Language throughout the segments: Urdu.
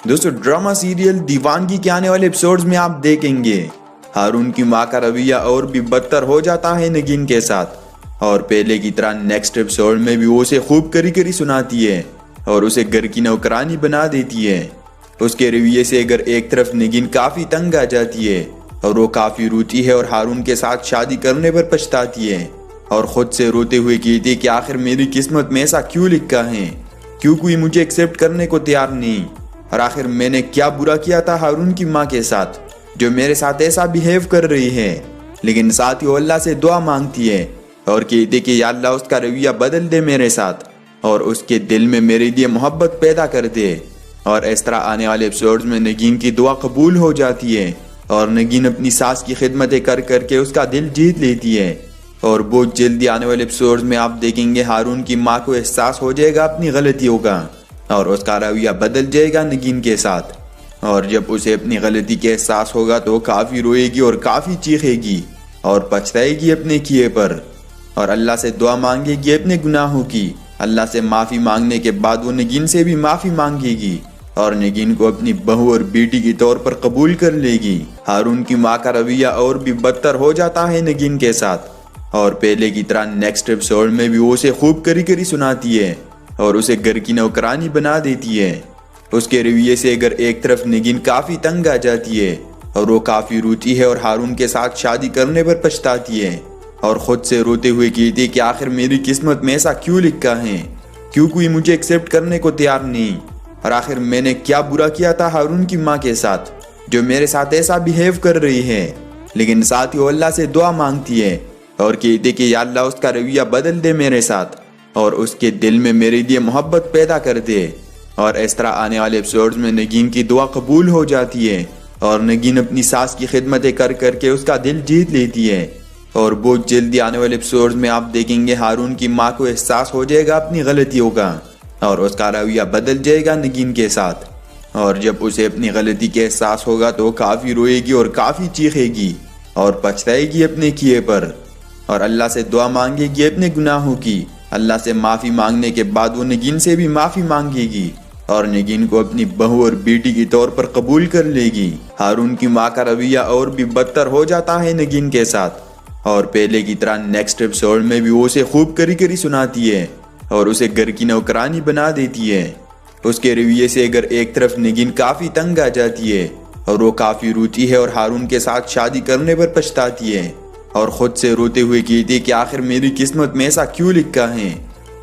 دوستو ڈرامہ سیریل دیوانگی کے آنے والے ایپیسوڈز میں آپ دیکھیں گے ہارون کی ماں کا رویہ اور بھی بدتر ہو جاتا ہے نگین کے ساتھ، اور پہلے کی طرح نیکسٹ ایپیسوڈ میں بھی وہ اسے خوب کری کری سناتی ہے اور اسے گھر کی نوکرانی بنا دیتی ہے۔ اس کے رویے سے اگر ایک طرف نگین کافی تنگ آ جاتی ہے اور وہ کافی روتی ہے اور ہارون کے ساتھ شادی کرنے پر پچھتاتی ہے اور خود سے روتے ہوئے کہتی ہے کہ آخر میری قسمت میں ایسا کیوں لکھا ہے، کیوں کوئی مجھے ایکسیپٹ کرنے کو تیار نہیں، اور آخر میں نے کیا برا کیا تھا ہارون کی ماں کے ساتھ جو میرے ساتھ ایسا بیہیو کر رہی ہے۔ لیکن ساتھ ہی وہ اللہ سے دعا مانگتی ہے اور کہتی کہ یا اللہ اس کا رویہ بدل دے میرے ساتھ اور اس کے دل میں میرے لیے محبت پیدا کر دے۔ اور اس طرح آنے والے ایپیسوڈز میں نگین کی دعا قبول ہو جاتی ہے اور نگین اپنی ساس کی خدمتیں کر کر کے اس کا دل جیت لیتی ہے۔ اور بہت جلدی آنے والے ایپیسوڈز میں آپ دیکھیں گے ہارون کی ماں کو احساس ہو جائے گا اپنی غلطیوں کا اور اس کا رویہ بدل جائے گا نگین کے ساتھ، اور جب اسے اپنی غلطی کے احساس ہوگا تو کافی روئے گی اور کافی چیخے گی اور پچھتائے گی اپنے کیے پر، اور اللہ سے دعا مانگے گی اپنے گناہوں کی۔ اللہ سے معافی مانگنے کے بعد وہ نگین سے بھی معافی مانگے گی اور نگین کو اپنی بہو اور بیٹی کے طور پر قبول کر لے گی۔ ہارون کی ماں کا رویہ اور بھی بدتر ہو جاتا ہے نگین کے ساتھ، اور پہلے کی طرح نیکسٹ ایپیسوڈ میں بھی وہ اسے خوب کری کری سناتی ہے اور اسے گھر کی نوکرانی بنا دیتی ہے۔ اس کے رویے سے اگر ایک طرف نگین کافی تنگ آ جاتی ہے اور وہ کافی روتی ہے اور ہارون کے ساتھ شادی کرنے پر پچھتاتی ہے اور خود سے روتے ہوئے کہتی کہ آخر میری قسمت میں ایسا کیوں لکھا ہے، کیوں کوئی مجھے ایکسیپٹ کرنے کو تیار نہیں، اور آخر میں نے کیا برا کیا تھا ہارون کی ماں کے ساتھ جو میرے ساتھ ایسا بیہیو کر رہی ہے۔ لیکن ساتھ ہی وہ اللہ سے دعا مانگتی ہے اور کہتی کہ یا اللہ اس کا رویہ بدل دے میرے ساتھ اور اس کے دل میں میرے لیے محبت پیدا کر دے۔ اور اس طرح آنے والے ایپیسوڈز میں نگین کی دعا قبول ہو جاتی ہے اور نگین اپنی ساس کی خدمتیں کر کر کے اس کا دل جیت لیتی ہے۔ اور بہت جلدی آنے والے ایپیسوڈز میں آپ دیکھیں گے ہارون کی ماں کو احساس ہو جائے گا اپنی غلطیوں کا اور اس کا رویہ بدل جائے گا نگین کے ساتھ، اور جب اسے اپنی غلطی کے احساس ہوگا تو کافی روئے گی اور کافی چیخے گی اور پچھتائے گی اپنے کیے پر، اور اللہ سے دعا مانگے گی اپنے گناہوں کی۔ اللہ سے معافی مانگنے کے بعد وہ نگین سے بھی معافی مانگے گی اور نگین کو اپنی بہو اور بیٹی کے طور پر قبول کر لے گی۔ ہارون کی ماں کا رویہ اور بھی بدتر ہو جاتا ہے نگین کے ساتھ، اور پہلے کی طرح نیکسٹ ایپیسوڈ میں بھی وہ اسے خوب کری کری سناتی ہے اور اسے گھر کی نوکرانی بنا دیتی ہے۔ اس کے رویے سے اگر ایک طرف نگین کافی تنگ آ جاتی ہے اور وہ کافی روتی ہے اور ہارون کے ساتھ شادی کرنے پر پچھتاتی ہے اور خود سے روتے ہوئے کہتی کہ آخر میری قسمت میں ایسا کیوں لکھا ہے،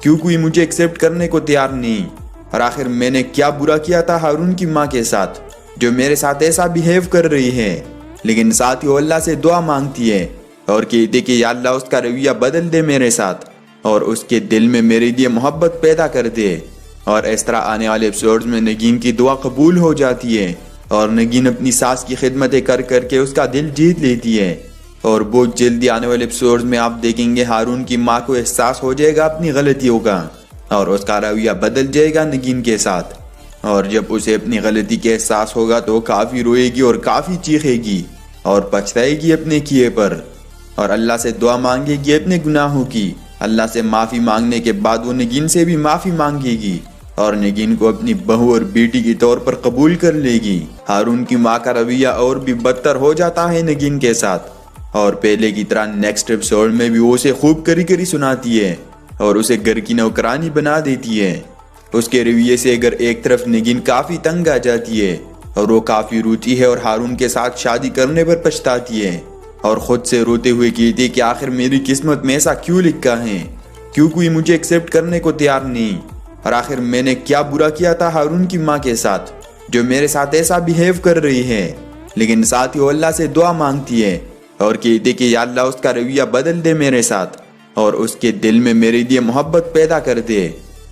کیوں کوئی مجھے ایکسیپٹ کرنے کو تیار نہیں، اور آخر میں نے کیا برا کیا تھا ہارون کی ماں کے ساتھ جو میرے ساتھ ایسا بیہیو کر رہی ہے۔ لیکن ساتھ ہی وہ اللہ سے دعا مانگتی ہے اور کہتی کہ یا اللہ اس کا رویہ بدل دے میرے ساتھ اور اس کے دل میں میرے لیے محبت پیدا کر دے۔ اور اس طرح آنے والے ایپیسوڈز میں نگین کی دعا قبول ہو جاتی ہے اور نگین اپنی ساس کی خدمتیں کر کر کے اس کا دل جیت لیتی ہے۔ اور بہت جلدی آنے والے ایپیسوڈز میں آپ دیکھیں گے ہارون کی ماں کو احساس ہو جائے گا اپنی غلطیوں کا اور اس کا رویہ بدل جائے گا نگین کے ساتھ، اور جب اسے اپنی غلطی کے احساس ہوگا تو کافی روئے گی اور کافی چیخے گی اور پچھتائے گی اپنے کیے پر، اور اللہ سے دعا مانگے گی اپنے گناہوں کی۔ اللہ سے معافی مانگنے کے بعد وہ نگین سے بھی معافی مانگے گی اور نگین کو اپنی بہو اور بیٹی کے طور پر قبول کر لے گی۔ ہارون کی ماں کا رویہ اور بھی بدتر ہو جاتا ہے نگین کے ساتھ، اور پہلے کی طرح نیکسٹ ایپیسوڈ میں بھی وہ اسے خوب کری کری سناتی ہے اور اسے گھر کی نوکرانی بنا دیتی ہے۔ اس کے رویے سے اگر ایک طرف نگین کافی تنگ آ جاتی ہے اور وہ کافی روتی ہے اور ہارون کے ساتھ شادی کرنے پر پچھتاتی ہے اور خود سے روتے ہوئے کہتی کہ آخر میری قسمت میں ایسا کیوں لکھا ہے، کیوں کوئی مجھے ایکسیپٹ کرنے کو تیار نہیں، اور آخر میں نے کیا برا کیا تھا ہارون کی ماں کے ساتھ جو میرے ساتھ ایسا بیہیو کر رہی ہے۔ لیکن ساتھ ہی وہ اللہ سے دعا مانگتی ہے اور کہتی کہ یا اللہ اس کا رویہ بدل دے میرے ساتھ اور اس کے دل میں میرے لیے محبت پیدا کر دے۔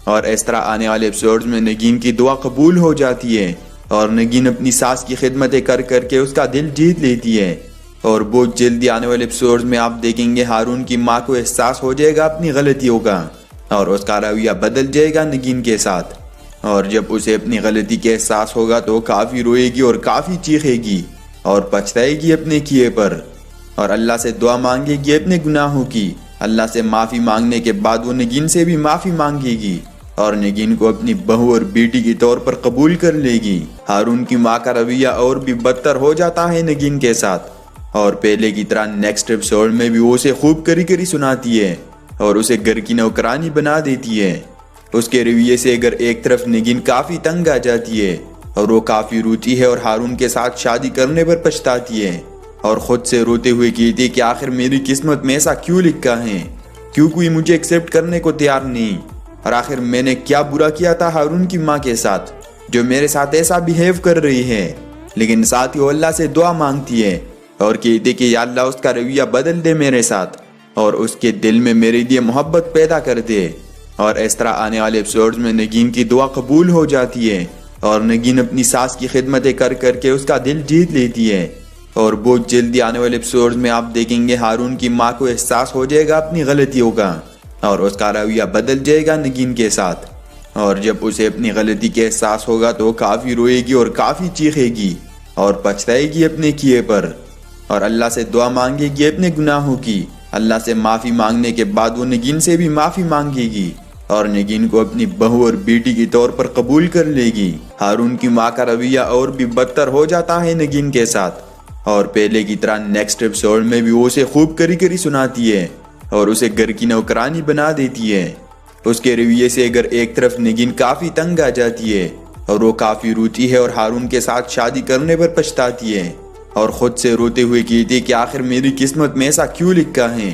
اور اس طرح آنے والے ایپیسوڈز میں نگین کی دعا قبول ہو جاتی ہے اور نگین اپنی ساس کی خدمتیں کر کر کے اس کا دل جیت لیتی ہے۔ اور بہت جلدی آنے والے ایپیسوڈز میں آپ دیکھیں گے ہارون کی ماں کو احساس ہو جائے گا اپنی غلطیوں کا اور اس کا رویہ بدل جائے گا نگین کے ساتھ، اور جب اسے اپنی غلطی کے احساس ہوگا تو کافی روئے گی اور کافی چیخے گی اور پچھتائے گی اپنے کیے پر، اور اللہ سے دعا مانگے گی اپنے گناہوں کی۔ اللہ سے معافی مانگنے کے بعد وہ نگین سے بھی معافی مانگے گی اور نگین کو اپنی بہو اور بیٹی کے طور پر قبول کر لے گی۔ ہارون کی ماں کا رویہ اور بھی بدتر ہو جاتا ہے نگین کے ساتھ، اور پہلے کی طرح نیکسٹ ایپیسوڈ میں بھی وہ اسے خوب کری سناتی ہے اور اسے گھر کی نوکرانی بنا دیتی ہے۔ اس کے رویے سے اگر ایک طرف نگین کافی تنگ آ جاتی ہے اور وہ کافی روتی ہے اور ہارون کے ساتھ شادی کرنے پر پچھتاتی ہے اور خود سے روتے ہوئے کہتی ہے کہ آخر میری قسمت میں ایسا کیوں لکھا ہے، کیوں کوئی مجھے ایکسیپٹ کرنے کو تیار نہیں، اور آخر میں نے کیا برا کیا تھا ہارون کی ماں کے ساتھ جو میرے ساتھ ایسا بیہیو کر رہی ہے۔ لیکن ساتھ ہی وہ اللہ سے دعا مانگتی ہے اور کہتی کہ یا اللہ اس کا رویہ بدل دے میرے ساتھ اور اس کے دل میں میرے لیے محبت پیدا کر دے۔ اور اس طرح آنے والے ایپیسوڈز میں نگین کی دعا قبول ہو جاتی ہے اور نگین اپنی ساس کی خدمتیں کر کے اس کا دل جیت لیتی ہے۔ اور بہت جلدی آنے والے ایپیسوڈز میں آپ دیکھیں گے ہارون کی ماں کو احساس ہو جائے گا اپنی غلطیوں کا اور اس کا رویہ بدل جائے گا نگین کے ساتھ، اور جب اسے اپنی غلطی کے احساس ہوگا تو وہ کافی روئے گی اور کافی چیخے گی اور پچھتائے گی اپنے کیے پر، اور اللہ سے دعا مانگے گی اپنے گناہوں کی۔ اللہ سے معافی مانگنے کے بعد وہ نگین سے بھی معافی مانگے گی اور نگین کو اپنی بہو اور بیٹی کے طور پر قبول کر لے گی۔ ہارون کی ماں کا رویہ اور بھی بدتر ہو جاتا ہے نگین کے ساتھ، اور پہلے کی طرح نیکسٹ ایپیسوڈ میں بھی وہ اسے خوب کری سناتی ہے اور اسے گھر کی نوکرانی بنا دیتی ہے۔ اس کے رویے سے اگر ایک طرف نگین کافی تنگ آ جاتی ہے اور وہ کافی روتی ہے اور ہارون کے ساتھ شادی کرنے پر پچھتاتی ہے اور خود سے روتے ہوئے کہتی ہے کہ آخر میری قسمت میں ایسا کیوں لکھا ہے،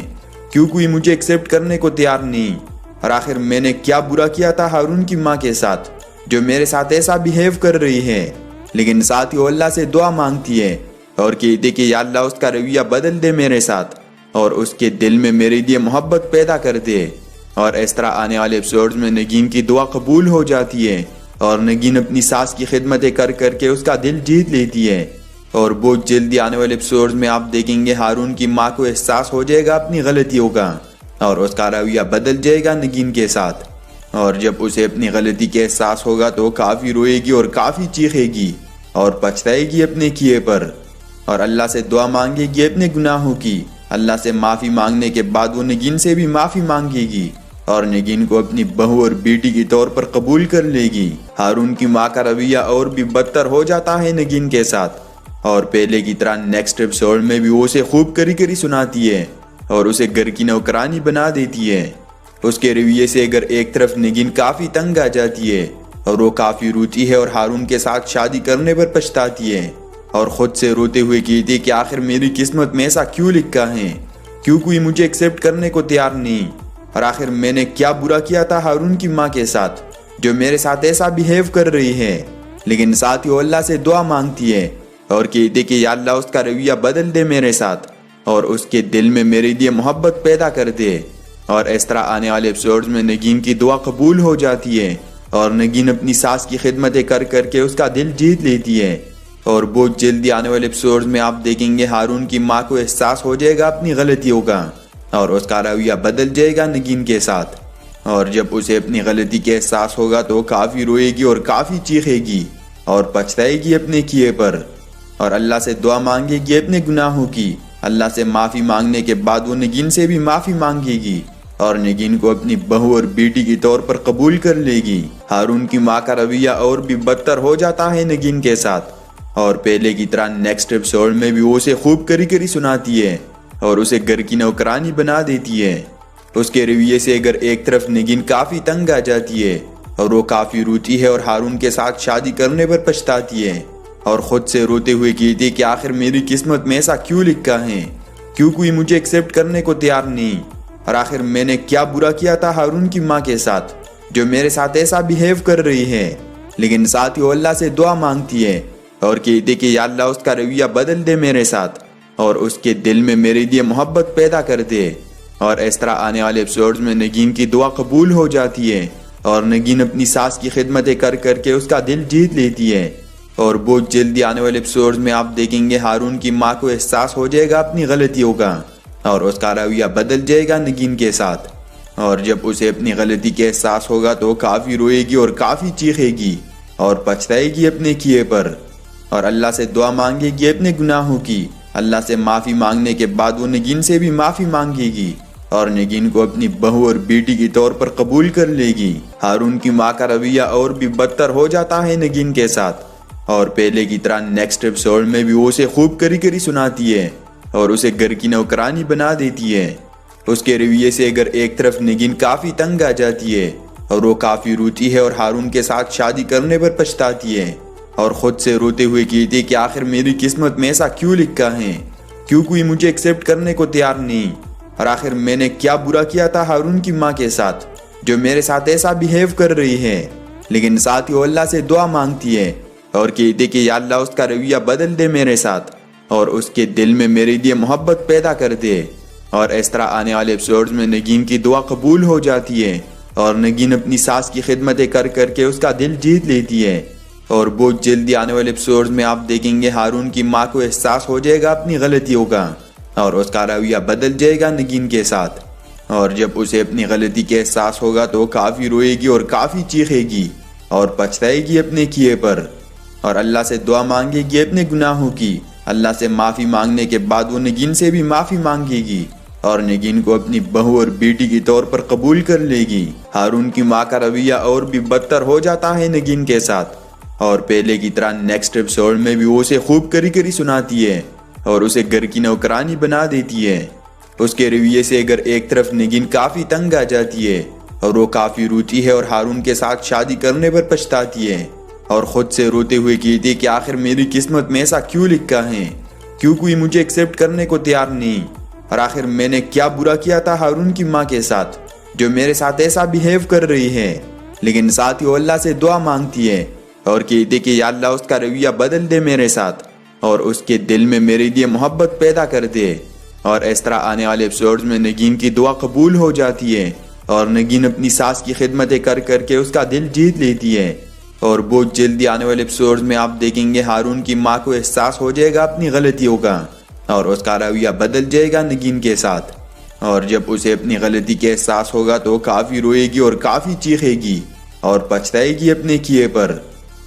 کیوں کوئی مجھے ایکسیپٹ کرنے کو تیار نہیں، اور آخر میں نے کیا برا کیا تھا ہارون کی ماں کے ساتھ جو میرے ساتھ ایسا بیہیو کر رہی ہے۔ لیکن ساتھ ہی وہ اللہ سے دعا مانگتی ہے اور کہتی کہ یا اللہ اس کا رویہ بدل دے میرے ساتھ اور اس کے دل میں میرے لیے محبت پیدا کر دے۔ اور اس طرح آنے والے ایپیسوڈز میں نگین کی دعا قبول ہو جاتی ہے اور نگین اپنی ساس کی خدمتیں کر کے اس کا دل جیت لیتی ہے۔ اور بہت جلدی آنے والے ایپیسوڈز میں آپ دیکھیں گے ہارون کی ماں کو احساس ہو جائے گا اپنی غلطیوں کا اور اس کا رویہ بدل جائے گا نگین کے ساتھ، اور جب اسے اپنی غلطی کے احساس ہوگا تو کافی روئے گی اور کافی چیخے گی اور پچھتائے گی اپنے کیے پر، اور اللہ سے دعا مانگے گی اپنے گناہوں کی۔ اللہ سے معافی مانگنے کے بعد وہ نگین سے بھی معافی مانگے گی اور نگین کو اپنی بہو اور بیٹی کے طور پر قبول کر لے گی۔ ہارون کی ماں کا رویہ اور بھی بدتر ہو جاتا ہے نگین کے ساتھ، اور پہلے کی طرح نیکسٹ ایپیسوڈ میں بھی وہ اسے خوب کری سناتی ہے اور اسے گھر کی نوکرانی بنا دیتی ہے۔ اس کے رویے سے اگر ایک طرف نگین کافی تنگ آ جاتی ہے اور وہ کافی روتی ہے اور ہارون کے ساتھ شادی کرنے پر پچھتاتی ہے اور خود سے روتے ہوئے کہتی کہ آخر میری قسمت میں ایسا کیوں لکھا ہے، کیوں کوئی مجھے ایکسیپٹ کرنے کو تیار نہیں، اور آخر میں نے کیا برا کیا تھا ہارون کی ماں کے ساتھ جو میرے ساتھ ایسا بیہیو کر رہی ہے۔ لیکن ساتھ ہی وہ اللہ سے دعا مانگتی ہے اور کہتی کہ یا اللہ اس کا رویہ بدل دے میرے ساتھ اور اس کے دل میں میرے لیے محبت پیدا کر دے۔ اور اس طرح آنے والے ایپیسوڈز میں نگین کی دعا قبول ہو جاتی ہے اور نگین اپنی ساس کی خدمتیں کر کے اس کا دل جیت لیتی ہے۔ اور بہت جلدی آنے والے ایپیسوڈز میں آپ دیکھیں گے ہارون کی ماں کو احساس ہو جائے گا اپنی غلطیوں کا اور اس کا رویہ بدل جائے گا نگین کے ساتھ، اور جب اسے اپنی غلطی کے احساس ہوگا تو کافی روئے گی اور کافی چیخے گی اور پچھتائے گی اپنے کیے پر، اور اللہ سے دعا مانگے گی اپنے گناہوں کی۔ اللہ سے معافی مانگنے کے بعد وہ نگین سے بھی معافی مانگے گی اور نگین کو اپنی بہو اور بیٹی کے طور پر قبول کر لے گی۔ ہارون کی ماں کا رویہ اور بھی بدتر ہو جاتا ہے نگین کے ساتھ، اور پہلے کی طرح نیکسٹ ایپیسوڈ میں بھی وہ اسے خوب کری سناتی ہے اور اسے گھر کی نوکرانی بنا دیتی ہے۔ اس کے رویے سے اگر ایک طرف نگین کافی تنگ آ جاتی ہے اور وہ کافی روتی ہے اور ہارون کے ساتھ شادی کرنے پر پچھتاتی ہے اور خود سے روتے ہوئے کہتی کہ آخر میری قسمت میں ایسا کیوں لکھا ہے، کیوں کوئی مجھے ایکسیپٹ کرنے کو تیار نہیں، اور آخر میں نے کیا برا کیا تھا ہارون کی ماں کے ساتھ جو میرے ساتھ ایسا بیہیو کر رہی ہے۔ لیکن ساتھ ہی وہ اللہ سے دعا مانگتی ہے اور کہتی کہ یا اللہ اس کا رویہ بدل دے میرے ساتھ اور اس کے دل میں میرے لیے محبت پیدا کر دے۔ اور اس طرح آنے والے ایپیسوڈز میں نگین کی دعا قبول ہو جاتی ہے اور نگین اپنی ساس کی خدمتیں کر کے اس کا دل جیت لیتی ہے۔ اور بہت جلدی آنے والے ایپیسوڈز میں آپ دیکھیں گے ہارون کی ماں کو احساس ہو جائے گا اپنی غلطیوں کا اور اس کا رویہ بدل جائے گا نگین کے ساتھ، اور جب اسے اپنی غلطی کے احساس ہوگا تو کافی روئے گی اور کافی چیخے گی اور پچھتائے گی اپنے کیے پر، اور اللہ سے دعا مانگے گی اپنے گناہوں کی۔ اللہ سے معافی مانگنے کے بعد وہ نگین سے بھی معافی مانگے گی اور نگین کو اپنی بہو اور بیٹی کے طور پر قبول کر لے گی۔ ہارون کی ماں کا رویہ اور بھی بدتر ہو جاتا ہے نگین کے ساتھ، اور پہلے کی طرح نیکسٹ ایپیسوڈ میں بھی وہ اسے خوب کری سناتی ہے اور اسے گھر کی نوکرانی بنا دیتی ہے۔ اس کے رویے سے اگر ایک طرف نگین کافی تنگ آ جاتی ہے اور وہ کافی روتی ہے اور ہارون کے ساتھ شادی کرنے پر پچھتاتی ہے اور خود سے روتے ہوئے کہتی ہے کہ آخر میری قسمت میں ایسا کیوں لکھا ہے، کیوں کوئی مجھے ایکسیپٹ کرنے کو تیار نہیں، اور آخر میں نے کیا برا کیا تھا ہارون کی ماں کے ساتھ جو میرے ساتھ ایسا بیہیو کر رہی ہے۔ لیکن ساتھ ہی وہ اللہ سے دعا مانگتی ہے اور کہتی کہ یا اللہ اس کا رویہ بدل دے میرے ساتھ اور اس کے دل میں میرے لیے محبت پیدا کر دے۔ اور اس طرح آنے والے ایپیسوڈز میں نگین کی دعا قبول ہو جاتی ہے اور نگین اپنی ساس کی خدمتیں کر کے اس کا دل جیت لیتی ہے۔ اور بہت جلدی آنے والے ایپیسوڈز میں آپ دیکھیں گے ہارون کی ماں کو احساس ہو جائے گا اپنی غلطیوں کا اور اس کا رویہ بدل جائے گا نگین کے ساتھ، اور جب اسے اپنی غلطی کے احساس ہوگا تو کافی روئے گی اور کافی چیخے گی اور پچھتائے گی اپنے کیے پر، اور اللہ سے دعا مانگے گی اپنے گناہوں کی۔ اللہ سے معافی مانگنے کے بعد وہ نگین سے بھی معافی مانگے گی اور نگین کو اپنی بہو اور بیٹی کے طور پر قبول کر لے گی۔ ہارون کی ماں کا رویہ اور بھی بدتر ہو جاتا ہے نگین کے ساتھ، اور پہلے کی طرح نیکسٹ ایپیسوڈ میں بھی وہ اسے خوب کری سناتی ہے اور اسے گھر کی نوکرانی بنا دیتی ہے۔ اس کے رویے سے اگر ایک طرف نگین کافی تنگ آ جاتی ہے اور وہ کافی روتی ہے اور ہارون کے ساتھ شادی کرنے پر پچھتاتی ہے اور خود سے روتے ہوئے کہتی ہے کہ آخر میری قسمت میں ایسا کیوں لکھا ہے، کیوں کوئی مجھے ایکسیپٹ کرنے کو تیار نہیں، اور آخر میں نے کیا برا کیا تھا ہارون کی ماں کے ساتھ جو میرے ساتھ ایسا بیہیو کر رہی ہے۔ لیکن ساتھ ہی وہ اللہ سے دعا مانگتی ہے اور کہتی کہ یا اللہ اس کا رویہ بدل دے میرے ساتھ اور اس کے دل میں میرے لیے محبت پیدا کر دے۔ اور اس طرح آنے والے ایپیسوڈز میں نگین کی دعا قبول ہو جاتی ہے اور نگین اپنی ساس کی خدمتیں کر کے اس کا دل جیت لیتی ہے۔ اور بہت جلدی آنے والے ایپیسوڈز میں آپ دیکھیں گے ہارون کی ماں کو احساس ہو جائے گا اپنی غلطیوں کا اور اس کا رویہ بدل جائے گا نگین کے ساتھ، اور جب اسے اپنی غلطی کے احساس ہوگا تو کافی روئے گی اور کافی چیخے گی اور پچھتائے گی اپنے کیے پر،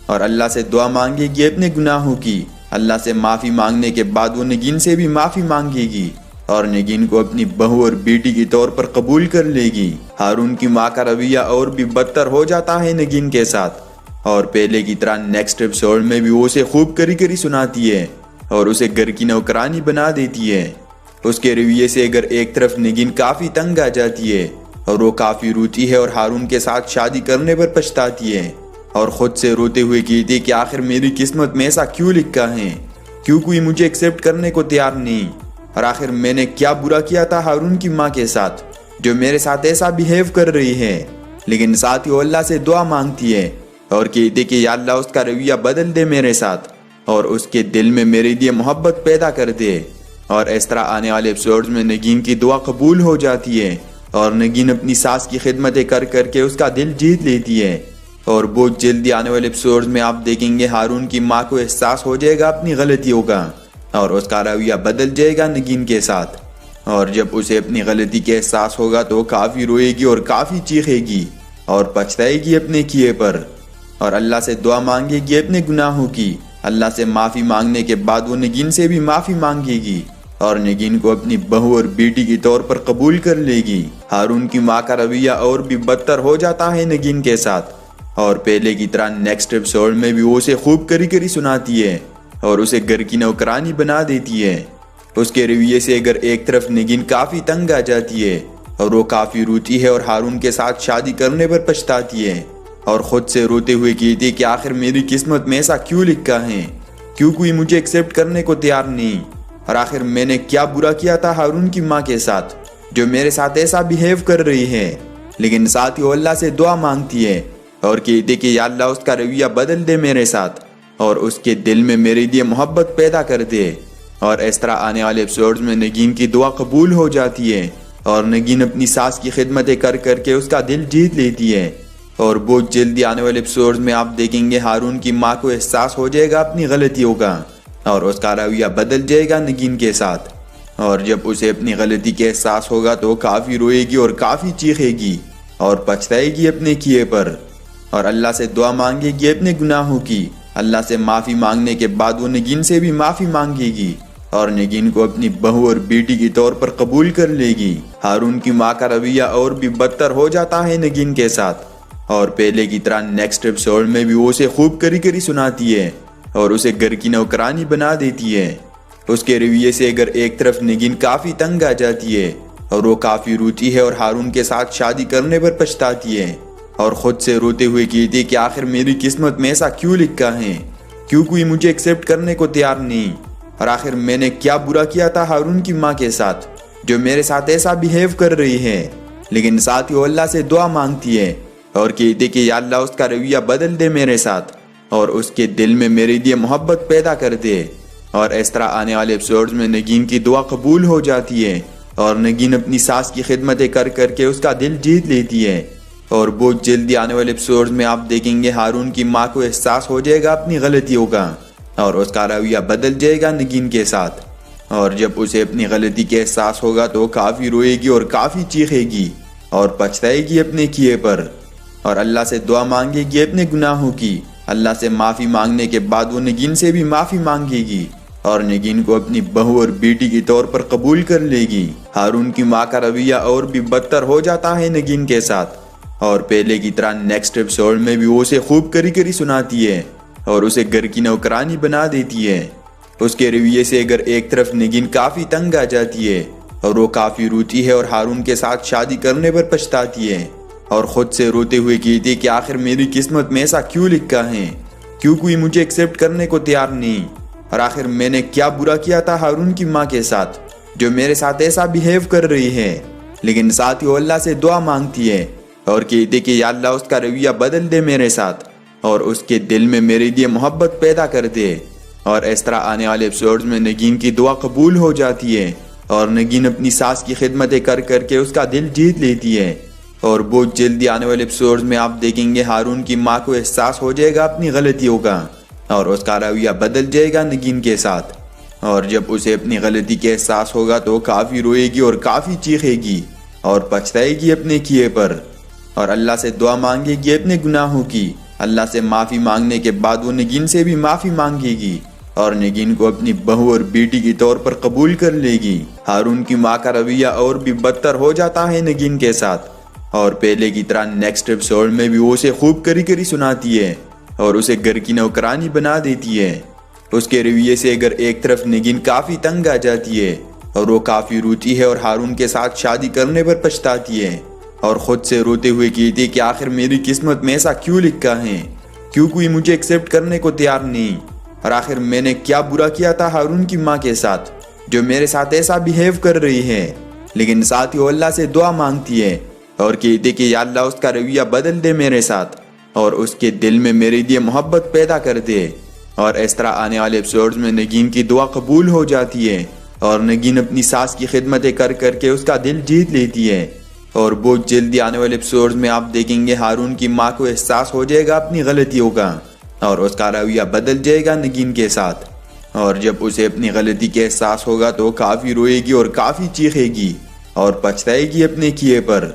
اور اللہ سے دعا مانگے گی اپنے گناہوں کی۔ اللہ سے معافی مانگنے کے بعد وہ نگین سے بھی معافی مانگے گی اور نگین کو اپنی بہو اور بیٹی کے طور پر قبول کر لے گی۔ ہارون کی ماں کا رویہ اور بھی بدتر ہو جاتا ہے نگین کے ساتھ، اور پہلے کی طرح نیکسٹ ایپیسوڈ میں بھی وہ اسے خوب کری سناتی ہے اور اسے گھر کی نوکرانی بنا دیتی ہے۔ اس کے رویے سے اگر ایک طرف نگین کافی تنگ آ جاتی ہے اور وہ کافی روتی ہے اور ہارون کے ساتھ شادی کرنے پر پچھتاتی ہے اور خود سے روتے ہوئے کہتی کہ آخر میری قسمت میں ایسا کیوں لکھا ہے، کیوں کوئی مجھے ایکسیپٹ کرنے کو تیار نہیں، اور آخر میں نے کیا برا کیا تھا ہارون کی ماں کے ساتھ جو میرے ساتھ ایسا بیہیو کر رہی ہے۔ لیکن ساتھ ہی وہ اللہ سے دعا مانگتی ہے اور کہتی کہ یا اللہ اس کا رویہ بدل دے میرے ساتھ اور اس کے دل میں میرے لیے محبت پیدا کر دے۔ اور اس طرح آنے والے ایپیسوڈز میں نگین کی دعا قبول ہو جاتی ہے اور نگین اپنی ساس کی خدمتیں کر کے اس کا دل جیت لیتی ہے۔ اور بہت جلدی آنے والے ایپیسوڈز میں آپ دیکھیں گے ہارون کی ماں کو احساس ہو جائے گا اپنی غلطیوں کا اور اس کا رویہ بدل جائے گا نگین کے ساتھ، اور جب اسے اپنی غلطی کے احساس ہوگا تو کافی روئے گی اور کافی چیخے گی اور پچھتائے گی اپنے کیے پر، اور اللہ سے دعا مانگے گی اپنے گناہوں کی۔ اللہ سے معافی مانگنے کے بعد وہ نگین سے بھی معافی مانگے گی اور نگین کو اپنی بہو اور بیٹی کے طور پر قبول کر لے گی۔ ہارون کی ماں کا رویہ اور بھی بدتر ہو جاتا ہے نگین کے ساتھ، اور پہلے کی طرح نیکسٹ ایپیسوڈ میں بھی وہ اسے خوب کری سناتی ہے اور اسے گھر کی نوکرانی بنا دیتی ہے۔ اس کے رویے سے اگر ایک طرف نگین کافی تنگ آ جاتی ہے اور وہ کافی روتی ہے اور ہارون کے ساتھ شادی کرنے پر پچھتاتی ہے اور خود سے روتے ہوئے کہتی کہ آخر میری قسمت میں ایسا کیوں لکھا ہے، کیوں کوئی مجھے ایکسیپٹ کرنے کو تیار نہیں، اور آخر میں نے کیا برا کیا تھا ہارون کی ماں کے ساتھ جو میرے ساتھ ایسا بیہیو کر رہی ہے۔ لیکن ساتھ ہی وہ اللہ سے دعا مانگتی ہے اور کہتی کہ یا اللہ اس کا رویہ بدل دے میرے ساتھ اور اس کے دل میں میرے لیے محبت پیدا کر دے۔ اور اس طرح آنے والے ایپیسوڈز میں نگین کی دعا قبول ہو جاتی ہے اور نگین اپنی ساس کی خدمتیں کر کے اس کا دل جیت لیتی ہے۔ اور بہت جلدی آنے والے ایپیسوڈز میں آپ دیکھیں گے ہارون کی ماں کو احساس ہو جائے گا اپنی غلطیوں کا اور اس کا رویہ بدل جائے گا نگین کے ساتھ، اور جب اسے اپنی غلطی کے احساس ہوگا تو کافی روئے گی اور کافی چیخے گی اور پچھتائے گی اپنے کیے پر، اور اللہ سے دعا مانگے گی اپنے گناہوں کی۔ اللہ سے معافی مانگنے کے بعد وہ نگین سے بھی معافی مانگے گی اور نگین کو اپنی بہو اور بیٹی کے طور پر قبول کر لے گی۔ ہارون کی ماں کا رویہ اور بھی بدتر ہو جاتا ہے نگین کے ساتھ، اور پہلے کی طرح نیکسٹ ایپیسوڈ میں بھی وہ اسے خوب کری سناتی ہے اور اسے گھر کی نوکرانی بنا دیتی ہے۔ اس کے رویے سے اگر ایک طرف نگین کافی تنگ آ جاتی ہے اور وہ کافی روتی ہے اور ہارون کے ساتھ شادی کرنے پر پچھتاتی ہے اور خود سے روتے ہوئے کہتی ہے کہ آخر میری قسمت میں ایسا کیوں لکھا ہے، کیوں کوئی مجھے ایکسیپٹ کرنے کو تیار نہیں، اور آخر میں نے کیا برا کیا تھا ہارون کی ماں کے ساتھ جو میرے ساتھ ایسا بیہیو کر رہی ہے۔ لیکن ساتھ ہی وہ اللہ سے دعا مانگتی ہے اور کہتی کہ یا اللہ اس کا رویہ بدل دے میرے ساتھ اور اس کے دل میں میرے لیے محبت پیدا کر دے۔ اور اس طرح آنے والے ایپیسوڈز میں نگین کی دعا قبول ہو جاتی ہے اور نگین اپنی ساس کی خدمتیں کر کے اس کا دل جیت لیتی ہے۔ اور بہت جلدی آنے والے ایپیسوڈز میں آپ دیکھیں گے ہارون کی ماں کو احساس ہو جائے گا اپنی غلطیوں کا اور اس کا رویہ بدل جائے گا نگین کے ساتھ، اور جب اسے اپنی غلطی کے احساس ہوگا تو وہ کافی روئے گی اور کافی چیخے گی اور پچھتائے گی اپنے کیے پر، اور اللہ سے دعا مانگے گی اپنے گناہوں کی۔ اللہ سے معافی مانگنے کے بعد وہ نگین سے بھی معافی مانگے گی اور نگین کو اپنی بہو اور بیٹی کے طور پر قبول کر لے گی۔ ہارون کی ماں کا رویہ اور بھی بدتر ہو جاتا ہے نگین کے ساتھ، اور پہلے کی طرح نیکسٹ ایپیسوڈ میں بھی وہ اسے خوب کری سناتی ہے اور اسے گھر کی نوکرانی بنا دیتی ہے۔ اس کے رویے سے اگر ایک طرف نگین کافی تنگ آ جاتی ہے اور وہ کافی روتی ہے اور ہارون کے ساتھ شادی کرنے پر پچھتاتی ہے اور خود سے روتے ہوئے کہتی ہے کہ آخر میری قسمت میں ایسا کیوں لکھا ہے، کیوں کوئی مجھے ایکسیپٹ کرنے کو تیار نہیں، اور آخر میں نے کیا برا کیا تھا ہارون کی ماں کے ساتھ جو میرے ساتھ ایسا بیہیو کر رہی ہے۔ لیکن ساتھ ہی وہ اللہ سے دعا مانگتی ہے اور کہتی کہ یا اللہ اس کا رویہ بدل دے میرے ساتھ اور اس کے دل میں میرے لیے محبت پیدا کر دے۔ اور اس طرح آنے والے ایپیسوڈز میں نگین کی دعا قبول ہو جاتی ہے اور نگین اپنی ساس کی خدمتیں کر کے اس کا دل جیت لیتی ہے۔ اور بہت جلدی آنے والے ایپیسوڈز میں آپ دیکھیں گے ہارون کی ماں کو احساس ہو جائے گا اپنی غلطیوں کا اور اس کا رویہ بدل جائے گا نگین کے ساتھ، اور جب اسے اپنی غلطی کے احساس ہوگا تو کافی روئے گی اور کافی چیخے گی اور پچھتائے گی اپنے کیے پر، اور اللہ سے دعا مانگے گی اپنے گناہوں کی۔ اللہ سے معافی مانگنے کے بعد وہ نگین سے بھی معافی مانگے گی اور نگین کو اپنی بہو اور بیٹی کے طور پر قبول کر لے گی۔ ہارون کی ماں کا رویہ اور بھی بدتر ہو جاتا ہے نگین کے ساتھ، اور پہلے کی طرح نیکسٹ ایپیسوڈ میں بھی وہ اسے خوب کری سناتی ہے اور اسے گھر کی نوکرانی بنا دیتی ہے۔ اس کے رویے سے اگر ایک طرف نگین کافی تنگ آ جاتی ہے اور وہ کافی روتی ہے اور ہارون کے ساتھ شادی کرنے پر پچھتاتی ہے اور خود سے روتے ہوئے کہتی ہے کہ آخر میری قسمت میں ایسا کیوں لکھا ہے، کیوں کوئی مجھے ایکسیپٹ کرنے کو تیار نہیں، اور آخر میں نے کیا برا کیا تھا ہارون کی ماں کے ساتھ جو میرے ساتھ ایسا بیہیو کر رہی ہے۔ لیکن ساتھ ہی وہ اللہ سے دعا مانگتی ہے اور کہتی کہ یا اللہ اس کا رویہ بدل دے میرے ساتھ اور اس کے دل میں میرے لیے محبت پیدا کر دے۔ اور اس طرح آنے والے ایپیسوڈز میں نگین کی دعا قبول ہو جاتی ہے اور نگین اپنی ساس کی خدمتیں کر کے اس کا دل جیت لیتی ہے۔ اور بہت جلدی آنے والے ایپیسوڈز میں آپ دیکھیں گے ہارون کی ماں کو احساس ہو جائے گا اپنی غلطیوں کا اور اس کا رویہ بدل جائے گا نگین کے ساتھ، اور جب اسے اپنی غلطی کے احساس ہوگا تو کافی روئے گی اور کافی چیخے گی اور پچھتائے گی اپنے کیے پر،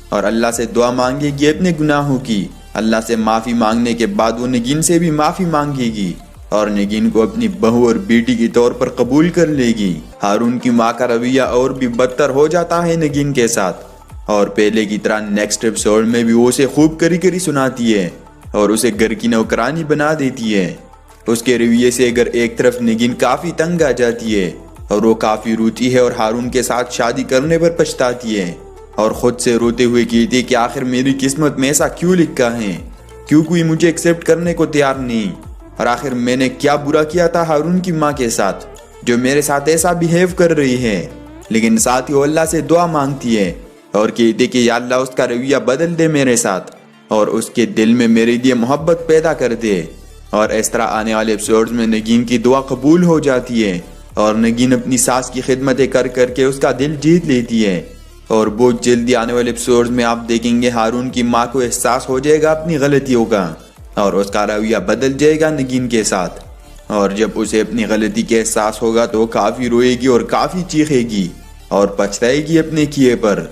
اور اللہ سے دعا مانگے گی اپنے گناہوں کی۔ اللہ سے معافی مانگنے کے بعد وہ نگین سے بھی معافی مانگے گی اور نگین کو اپنی بہو اور بیٹی کے طور پر قبول کر لے گی۔ ہارون کی ماں کا رویہ اور بھی بدتر ہو جاتا ہے نگین کے ساتھ، اور پہلے کی طرح نیکسٹ ایپیسوڈ میں بھی وہ اسے خوب کری سناتی ہے اور اسے گھر کی نوکرانی بنا دیتی ہے۔ اس کے رویے سے اگر ایک طرف نگین کافی تنگ آ جاتی ہے اور وہ کافی روتی ہے اور ہارون کے ساتھ شادی کرنے پر پچھتاتی ہے اور خود سے روتے ہوئے کہتی ہے کہ آخر میری قسمت میں ایسا کیوں لکھا ہے، کیوں کوئی مجھے ایکسیپٹ کرنے کو تیار نہیں، اور آخر میں نے کیا برا کیا تھا ہارون کی ماں کے ساتھ جو میرے ساتھ ایسا بیہیو کر رہی ہے۔ لیکن ساتھ ہی وہ اللہ سے دعا مانگتی ہے اور کہتی کہ یا اللہ اس کا رویہ بدل دے میرے ساتھ اور اس کے دل میں میرے لیے محبت پیدا کر دے۔ اور اس طرح آنے والے ایپیسوڈز میں نگین کی دعا قبول ہو جاتی ہے اور نگین اپنی ساس کی خدمتیں کر کے اس کا دل جیت لیتی ہے۔ اور بہت جلدی آنے والے ایپیسوڈز میں آپ دیکھیں گے ہارون کی ماں کو احساس ہو جائے گا اپنی غلطیوں کا اور اس کا رویہ بدل جائے گا نگین کے ساتھ، اور جب اسے اپنی غلطی کے احساس ہوگا تو کافی روئے گی اور کافی چیخے گی اور پچھتائے گی اپنے کیے پر،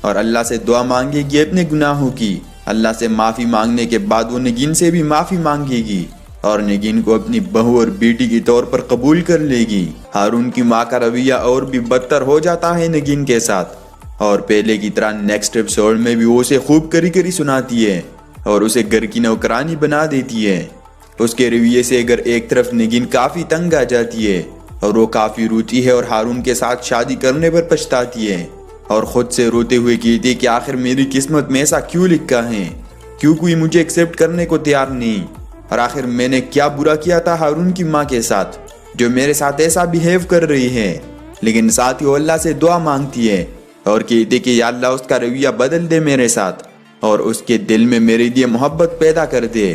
اور اللہ سے دعا مانگے گی اپنے گناہوں کی۔ اللہ سے معافی مانگنے کے بعد وہ نگین سے بھی معافی مانگے گی اور نگین کو اپنی بہو اور بیٹی کے طور پر قبول کر لے گی۔ ہارون کی ماں کا رویہ اور بھی بدتر ہو جاتا ہے نگین کے ساتھ، اور پہلے کی طرح نیکسٹ ایپیسوڈ میں بھی وہ اسے خوب کری سناتی ہے اور اسے گھر کی نوکرانی بنا دیتی ہے۔ اس کے رویے سے اگر ایک طرف نگین کافی تنگ آ جاتی ہے اور وہ کافی روتی ہے اور ہارون کے ساتھ شادی کرنے پر پچھتاتی ہے اور خود سے روتے ہوئے کہتی ہے کہ آخر میری قسمت میں ایسا کیوں لکھا ہے، کیوں کوئی مجھے ایکسیپٹ کرنے کو تیار نہیں، اور آخر میں نے کیا برا کیا تھا ہارون کی ماں کے ساتھ جو میرے ساتھ ایسا بیہیو کر رہی ہے۔ لیکن ساتھ ہی وہ اللہ سے دعا مانگتی ہے اور کہتی کہ یا اللہ اس کا رویہ بدل دے میرے ساتھ اور اس کے دل میں میرے لیے محبت پیدا کر دے۔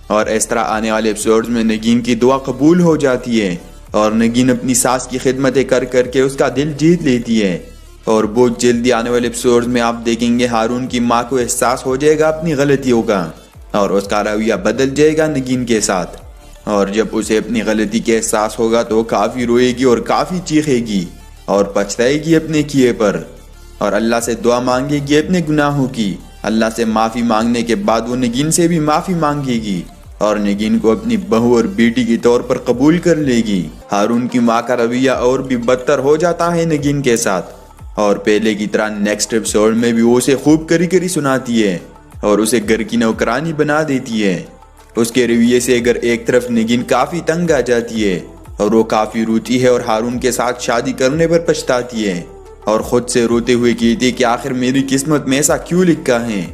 اور اس طرح آنے والے ایپیسوڈز میں نگین کی دعا قبول ہو جاتی ہے اور نگین اپنی ساس کی خدمتیں کر کے اس کا دل جیت لیتی ہے۔ اور بہت جلدی آنے والے ایپیسوڈز میں آپ دیکھیں گے ہارون کی ماں کو احساس ہو جائے گا اپنی غلطیوں کا اور اس کا رویہ بدل جائے گا نگین کے ساتھ، اور جب اسے اپنی غلطی کے احساس ہوگا تو وہ کافی روئے گی اور کافی چیخے گی اور پچھتائے گی اپنے کیے پر، اور اللہ سے دعا مانگے گی اپنے گناہوں کی۔ اللہ سے معافی مانگنے کے بعد وہ نگین سے بھی معافی مانگے گی اور نگین کو اپنی بہو اور بیٹی کے طور پر قبول کر لے گی۔ ہارون کی ماں کا رویہ اور بھی بدتر ہو جاتا ہے نگین کے ساتھ، اور پہلے کی طرح نیکسٹ ایپیسوڈ میں بھی وہ اسے خوب کری سناتی ہے اور اسے گھر کی نوکرانی بنا دیتی ہے۔ اس کے رویے سے اگر ایک طرف نگین کافی تنگ آ جاتی ہے اور وہ کافی روتی ہے اور ہارون کے ساتھ شادی کرنے پر پچھتاتی ہے اور خود سے روتے ہوئے کہتی ہے کہ آخر میری قسمت میں ایسا کیوں لکھا ہے،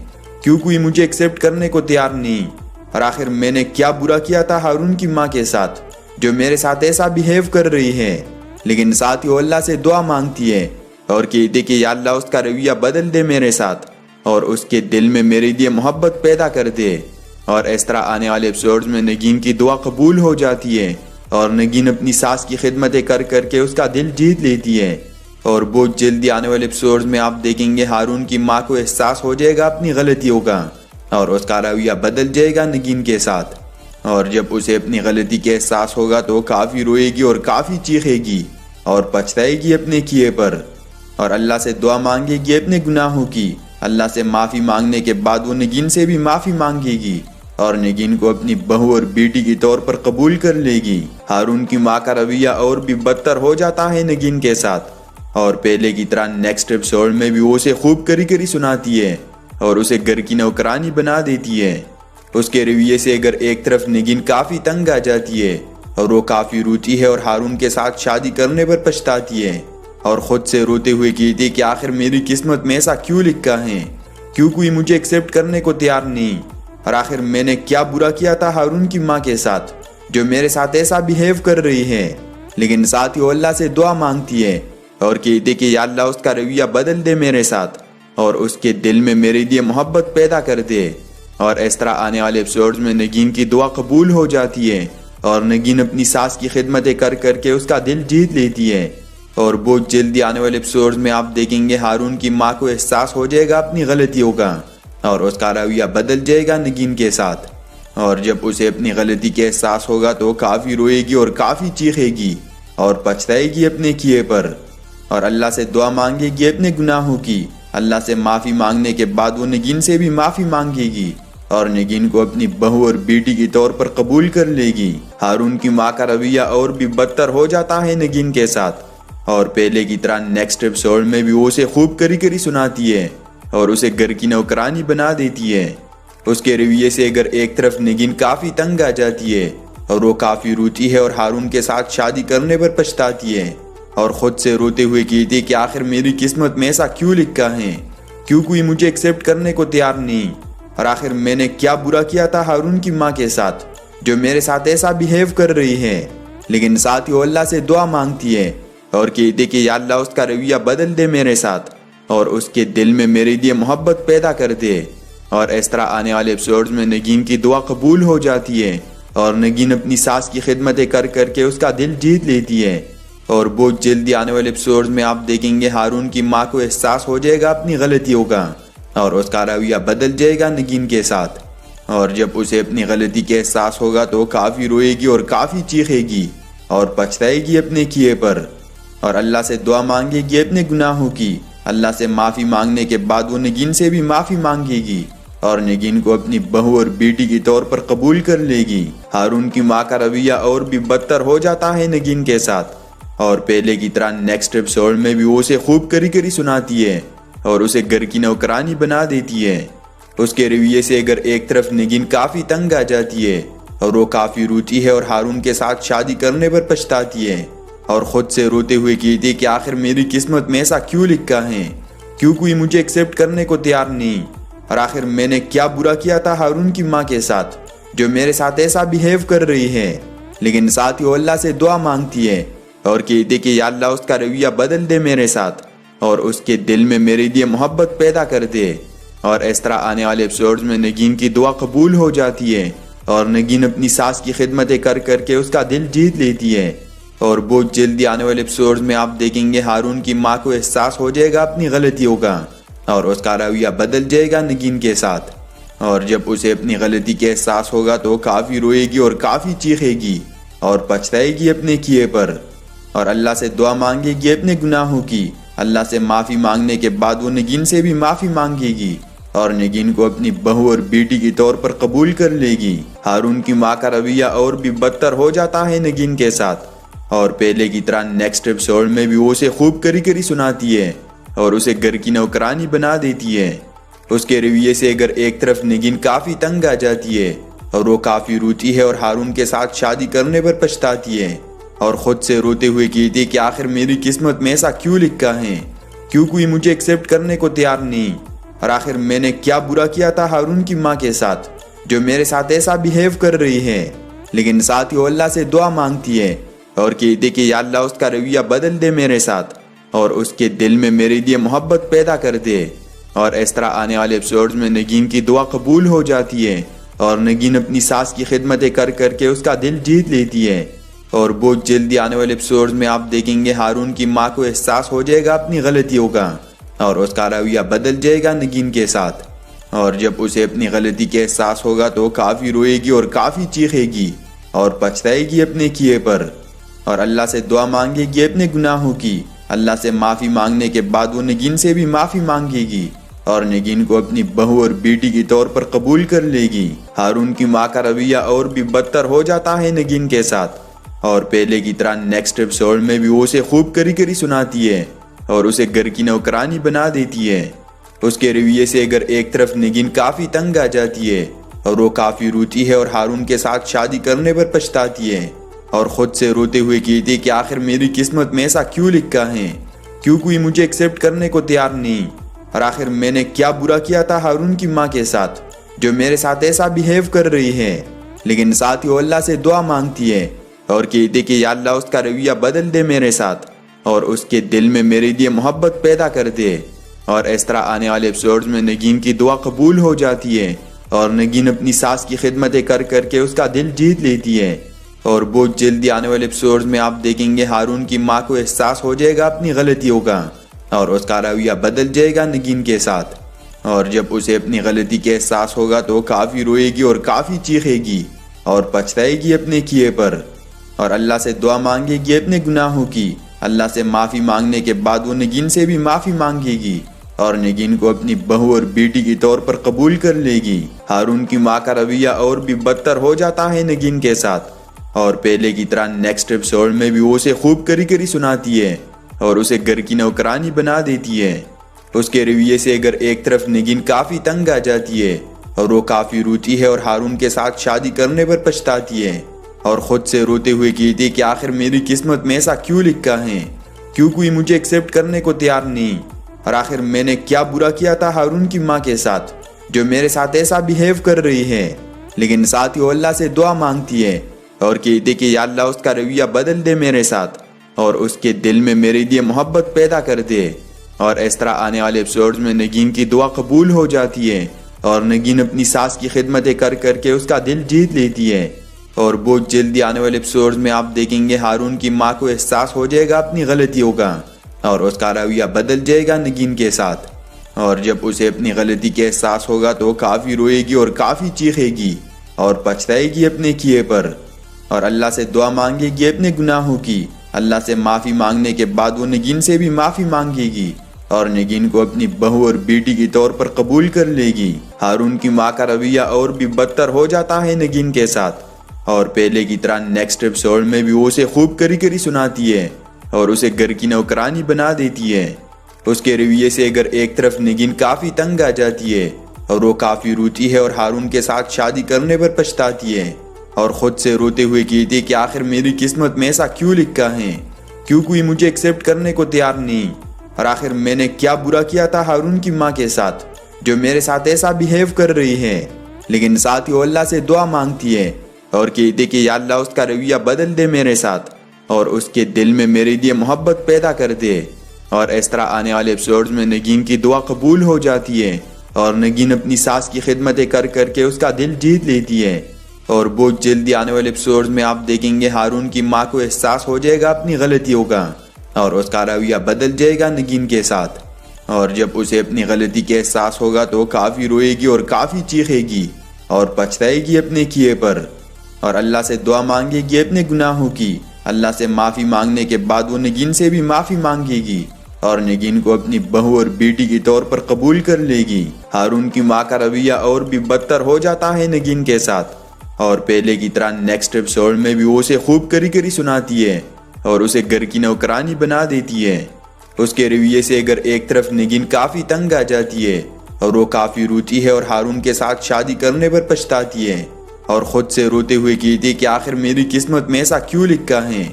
کیوں کوئی مجھے ایکسیپٹ کرنے کو تیار نہیں، اور آخر میں نے کیا برا کیا تھا ہارون کی ماں کے ساتھ جو میرے ساتھ ایسا بیہیو کر رہی ہے۔ لیکن ساتھ ہی وہ اللہ سے دعا مانگتی ہے اور کہتی کہ یا اللہ اس کا رویہ بدل دے میرے ساتھ اور اس کے دل میں میرے لیے محبت پیدا کر دے۔ اور اس طرح آنے والے ایپیسوڈز میں نگین کی دعا قبول ہو جاتی ہے اور نگین اپنی ساس کی خدمتیں کر کے اس کا دل جیت لیتی ہے۔ اور بہت جلدی آنے والے ایپیسوڈز میں آپ دیکھیں گے ہارون کی ماں کو احساس ہو جائے گا اپنی غلطیوں کا اور اس کا رویہ بدل جائے گا نگین کے ساتھ، اور جب اسے اپنی غلطی کے احساس ہوگا تو وہ کافی روئے گی اور کافی چیخے گی اور پچھتائے گی اپنے کیے پر، اور اللہ سے دعا مانگے گی اپنے گناہوں کی۔ اللہ سے معافی مانگنے کے بعد وہ نگین سے بھی معافی مانگے گی اور نگین کو اپنی بہو اور بیٹی کے طور پر قبول کر لے گی۔ ہارون کی ماں کا رویہ اور بھی بدتر ہو جاتا ہے نگین کے ساتھ، اور پہلے کی طرح نیکسٹ ایپیسوڈ میں بھی وہ اسے خوب کری سناتی ہے اور اسے گھر کی نوکرانی بنا دیتی ہے۔ اس کے رویے سے اگر ایک طرف نگین کافی تنگ آ جاتی ہے اور وہ کافی روتی ہے اور ہارون کے ساتھ شادی کرنے پر پچھتاتی ہے اور خود سے روتے ہوئے کہتی کہ آخر میری قسمت میں ایسا کیوں لکھا ہے، کیوں کوئی مجھے ایکسیپٹ کرنے کو تیار نہیں، اور آخر میں نے کیا برا کیا تھا ہارون کی ماں کے ساتھ جو میرے ساتھ ایسا بیہیو کر رہی ہے۔ لیکن ساتھ ہی وہ اللہ سے دعا مانگتی ہے اور کہتی کہ یا اللہ اس کا رویہ بدل دے میرے ساتھ اور اس کے دل میں میرے لیے محبت پیدا کر دے۔ اور اس طرح آنے والے ایپیسوڈز میں نگین کی دعا قبول ہو جاتی ہے اور نگین اپنی ساس کی خدمتیں کر کے اس کا دل جیت لیتی ہے۔ اور بہت جلدی آنے والے ایپیسوڈز میں آپ دیکھیں گے ہارون کی ماں کو احساس ہو جائے گا اپنی غلطیوں کا اور اس کا رویہ بدل جائے گا نگین کے ساتھ، اور جب اسے اپنی غلطی کے احساس ہوگا تو وہ کافی روئے گی اور کافی چیخے گی اور پچھتائے گی اپنے کیے پر، اور اللہ سے دعا مانگے گی اپنے گناہوں کی۔ اللہ سے معافی مانگنے کے بعد وہ نگین سے بھی معافی مانگے گی اور نگین کو اپنی بہو اور بیٹی کے طور پر قبول کر لے گی۔ ہارون کی ماں کا رویہ اور بھی بدتر ہو جاتا ہے نگین کے ساتھ، اور پہلے کی طرح نیکسٹ ایپیسوڈ میں بھی وہ اسے خوب کری سناتی ہے اور اسے گھر کی نوکرانی بنا دیتی ہے۔ اس کے رویے سے اگر ایک طرف نگین کافی تنگ آ جاتی ہے اور وہ کافی روتی ہے اور ہارون کے ساتھ شادی کرنے پر پچھتاتی ہے اور خود سے روتے ہوئے کہتی کہ آخر میری قسمت میں ایسا کیوں لکھا ہے، کیوں کوئی مجھے ایکسیپٹ کرنے کو تیار نہیں، اور آخر میں نے کیا برا کیا تھا ہارون کی ماں کے ساتھ جو میرے ساتھ ایسا بیہیو کر رہی ہے۔ لیکن ساتھ ہی وہ اللہ سے دعا مانگتی ہے اور کہتی کہ یا اللہ اس کا رویہ بدل دے میرے ساتھ اور اس کے دل میں میرے لیے محبت پیدا کر دے۔ اور اس طرح آنے والے ایپیسوڈز میں نگین کی دعا قبول ہو جاتی ہے اور نگین اپنی ساس کی خدمتیں کر کے اس کا دل جیت لیتی ہے۔ اور بہت جلدی آنے والے ایپیسوڈز میں آپ دیکھیں گے ہارون کی ماں کو احساس ہو جائے گا اپنی غلطیوں کا اور اس کا رویہ بدل جائے گا نگین کے ساتھ، اور جب اسے اپنی غلطی کے احساس ہوگا تو وہ کافی روئے گی اور کافی چیخے گی اور پچھتائے گی اپنے کیے پر، اور اللہ سے دعا مانگے گی اپنے گناہوں کی۔ اللہ سے معافی مانگنے کے بعد وہ نگین سے بھی معافی مانگے گی اور نگین کو اپنی بہو اور بیٹی کے طور پر قبول کر لے گی۔ ہارون کی ماں کا رویہ اور بھی بدتر ہو جاتا ہے نگین کے ساتھ، اور پہلے کی طرح نیکسٹ ایپیسوڈ میں بھی وہ اسے خوب کری کری سناتی ہے اور اسے گھر کی نوکرانی بنا دیتی ہے۔ اس کے رویے سے اگر ایک طرف نگین کافی تنگ آ جاتی ہے اور وہ کافی روتی ہے اور ہارون کے ساتھ شادی کرنے پر پچھتاتی ہے اور خود سے روتے ہوئے کہتی ہے کہ آخر میری قسمت میں ایسا کیوں لکھا ہے، کیوں کوئی مجھے ایکسیپٹ کرنے کو تیار نہیں، اور آخر میں نے کیا برا کیا تھا ہارون کی ماں کے ساتھ جو میرے ساتھ ایسا بیہیو کر رہی ہے۔ لیکن ساتھ ہی وہ اللہ سے دعا مانگتی ہے اور کہتی کہ یا اللہ اس کا رویہ بدل دے میرے ساتھ اور اس کے دل میں میرے لیے محبت پیدا کر دے۔ اور اس طرح آنے والے ایپیسوڈز میں نگین کی دعا قبول ہو جاتی ہے اور نگین اپنی ساس کی خدمتیں کر کر کے اس کا دل جیت لیتی ہے۔ اور بہت جلدی آنے والے ایپیسوڈز میں آپ دیکھیں گے ہارون کی ماں کو احساس ہو جائے گا اپنی غلطیوں کا اور اس کا رویہ بدل جائے گا نگین کے ساتھ، اور جب اسے اپنی غلطی کے احساس ہوگا تو کافی روئے گی اور کافی چیخے گی اور پچھتائے گی اپنے کیے پر، اور اللہ سے دعا مانگے گی اپنے گناہوں کی۔ اللہ سے معافی مانگنے کے بعد وہ نگین سے بھی معافی مانگے گی اور نگین کو اپنی بہو اور بیٹی کے طور پر قبول کر لے گی۔ ہارون کی ماں کا رویہ اور بھی بدتر ہو جاتا ہے نگین کے ساتھ، اور پہلے کی طرح نیکسٹ ایپیسوڈ میں بھی وہ اسے خوب کری کری سناتی ہے اور اسے گھر کی نوکرانی بنا دیتی ہے۔ اس کے رویے سے اگر ایک طرف نگین کافی تنگ آ جاتی ہے اور وہ کافی روتی ہے اور ہارون کے ساتھ شادی کرنے پر پچھتاتی ہے اور خود سے روتے ہوئے کہتی کہ آخر میری قسمت میں ایسا کیوں لکھا ہے، کیوں کوئی مجھے ایکسیپٹ کرنے کو تیار نہیں، اور آخر میں نے کیا برا کیا تھا ہارون کی ماں کے ساتھ جو میرے ساتھ ایسا بیہیو کر رہی ہے۔ لیکن ساتھ ہی وہ اللہ سے دعا مانگتی ہے اور کہتی کہ یا اللہ اس کا رویہ بدل دے میرے ساتھ اور اس کے دل میں میرے لیے محبت پیدا کر دے۔ اور اس طرح آنے والے ایپیسوڈز میں نگین کی دعا قبول ہو جاتی ہے اور نگین اپنی ساس کی خدمتیں کر کر کے اس کا دل جیت لیتی ہے۔ اور بہت جلدی آنے والے ایپیسوڈز میں آپ دیکھیں گے ہارون کی ماں کو احساس ہو جائے گا اپنی غلطیوں کا اور اس کا رویہ بدل جائے گا نگین کے ساتھ، اور جب اسے اپنی غلطی کے احساس ہوگا تو کافی روئے گی اور کافی چیخے گی اور پچھتائے گی اپنے کیے پر، اور اللہ سے دعا مانگے گی اپنے گناہوں کی۔ اللہ سے معافی مانگنے کے بعد وہ نگین سے بھی معافی مانگے گی اور نگین کو اپنی بہو اور بیٹی کے طور پر قبول کر لے گی۔ ہارون کی ماں کا رویہ اور بھی بدتر ہو جاتا ہے نگین کے ساتھ، اور پہلے کی طرح نیکسٹ ایپیسوڈ میں بھی وہ اسے خوب کری کری سناتی ہے اور اسے گھر کی نوکرانی بنا دیتی ہے۔ اس کے رویے سے اگر ایک طرف نگین کافی تنگ آ جاتی ہے اور وہ کافی روتی ہے اور ہارون کے ساتھ شادی کرنے پر پچھتاتی ہے اور خود سے روتے ہوئے کہتی کہ آخر میری قسمت میں ایسا کیوں لکھا ہے، کیوں کوئی مجھے ایکسیپٹ کرنے کو تیار نہیں، اور آخر میں نے کیا برا کیا تھا ہارون کی ماں کے ساتھ جو میرے ساتھ ایسا بیہیو کر رہی ہے۔ لیکن ساتھ ہی وہ اللہ سے دعا مانگتی ہے اور کہتی کہ یا اللہ اس کا رویہ بدل دے میرے ساتھ اور اس کے دل میں میرے لیے محبت پیدا کر دے۔ اور اس طرح آنے والے ایپیسوڈز میں نگین کی دعا قبول ہو جاتی ہے اور نگین اپنی ساس کی خدمتیں کر کر کے اس کا دل جیت لیتی ہے۔ اور بہت جلدی آنے والے ایپیسوڈز میں آپ دیکھیں گے ہارون کی ماں کو احساس ہو جائے گا اپنی غلطیوں کا اور اس کا رویہ بدل جائے گا نگین کے ساتھ، اور جب اسے اپنی غلطی کے احساس ہوگا تو کافی روئے گی اور کافی چیخے گی اور پچھتائے گی اپنے کیے پر، اور اللہ سے دعا مانگے گی اپنے گناہوں کی۔ اللہ سے معافی مانگنے کے بعد وہ نگین سے بھی معافی مانگے گی اور نگین کو اپنی بہو اور بیٹی کے طور پر قبول کر لے گی۔ ہارون کی ماں کا رویہ اور بھی بدتر ہو جاتا ہے نگین کے ساتھ، اور پہلے کی طرح نیکسٹ ایپیسوڈ میں بھی وہ اسے خوب کری کری سناتی ہے اور اسے گھر کی نوکرانی بنا دیتی ہے۔ اس کے رویے سے اگر ایک طرف نگین کافی تنگ آ جاتی ہے اور وہ کافی روتی ہے اور ہارون کے ساتھ شادی کرنے پر پچھتاتی ہے اور خود سے روتے ہوئے کہتی کہ آخر میری قسمت میں ایسا کیوں لکھا ہے، کیوں کوئی مجھے ایکسیپٹ کرنے کو تیار نہیں، اور آخر میں نے کیا برا کیا تھا ہارون کی ماں کے ساتھ جو میرے ساتھ ایسا بیہیو کر رہی ہے۔ لیکن ساتھ ہی وہ اللہ سے دعا مانگتی ہے اور کہتی کہ یا اللہ اس کا رویہ بدل دے میرے ساتھ اور اس کے دل میں میرے لیے محبت پیدا کر دے۔ اور اس طرح آنے والے ایپیسوڈز میں نگین کی دعا قبول ہو جاتی ہے اور نگین اپنی ساس کی خدمتیں کر کر کے اس کا دل جیت لیتی ہے۔ اور بہت جلدی آنے والے ایپیسوڈز میں آپ دیکھیں گے ہارون کی ماں کو احساس ہو جائے گا اپنی غلطیوں کا اور اس کا رویہ بدل جائے گا نگین کے ساتھ، اور جب اسے اپنی غلطی کے احساس ہوگا تو کافی روئے گی اور کافی چیخے گی اور پچھتائے گی اپنے کیے پر، اور اللہ سے دعا مانگے گی اپنے گناہوں کی۔ اللہ سے معافی مانگنے کے بعد وہ نگین سے بھی معافی مانگے گی اور نگین کو اپنی بہو اور بیٹی کے طور پر قبول کر لے گی۔ ہارون کی ماں کا رویہ اور بھی بدتر ہو جاتا ہے نگین کے ساتھ، اور پہلے کی طرح نیکسٹ ایپیسوڈ میں بھی وہ اسے خوب کری سناتی ہے اور اسے گھر کی نوکرانی بنا دیتی ہے۔ اس کے رویے سے اگر ایک طرف نگین کافی تنگ آ جاتی ہے اور وہ کافی روتی ہے اور ہارون کے ساتھ شادی کرنے پر پچھتاتی ہے اور خود سے روتے ہوئے کہتی ہے کہ آخر میری قسمت میں ایسا کیوں لکھا ہے، کیوں کوئی مجھے ایکسیپٹ کرنے کو تیار نہیں، اور آخر میں نے کیا برا کیا تھا ہارون کی ماں کے ساتھ جو میرے ساتھ ایسا بیہیو کر رہی ہے۔ لیکن ساتھ ہی وہ اللہ سے دعا مانگتی ہے اور کہتی کہ یا اللہ اس کا رویہ بدل دے میرے ساتھ اور اس کے دل میں میرے لیے محبت پیدا کر دے۔ اور اس طرح آنے والے ایپیسوڈز میں نگین کی دعا قبول ہو جاتی ہے اور نگین اپنی ساس کی خدمتیں کر کے اس کا دل جیت لیتی ہے۔ اور بہت جلدی آنے والے ایپیسوڈز میں آپ دیکھیں گے ہارون کی ماں کو احساس ہو جائے گا اپنی غلطیوں کا اور اس کا رویہ بدل جائے گا نگین کے ساتھ، اور جب اسے اپنی غلطی کے احساس ہوگا تو کافی روئے گی اور کافی چیخے گی اور پچھتائے گی اپنے کیے پر، اور اللہ سے دعا مانگے گی اپنے گناہوں کی۔ اللہ سے معافی مانگنے کے بعد وہ نگین سے بھی معافی مانگے گی اور نگین کو اپنی بہو اور بیٹی کے طور پر قبول کر لے گی۔ ہارون کی ماں کا رویہ اور بھی بدتر ہو جاتا ہے نگین کے ساتھ، اور پہلے کی طرح نیکسٹ ایپیسوڈ میں بھی وہ اسے خوب کری سناتی ہے اور اسے گھر کی نوکرانی بنا دیتی ہے۔ اس کے رویے سے اگر ایک طرف نگین کافی تنگ آ جاتی ہے اور وہ کافی روتی ہے اور ہارون کے ساتھ شادی کرنے پر پچھتاتی ہے اور خود سے روتے ہوئے کہتی کہ آخر میری قسمت میں ایسا کیوں لکھا ہے،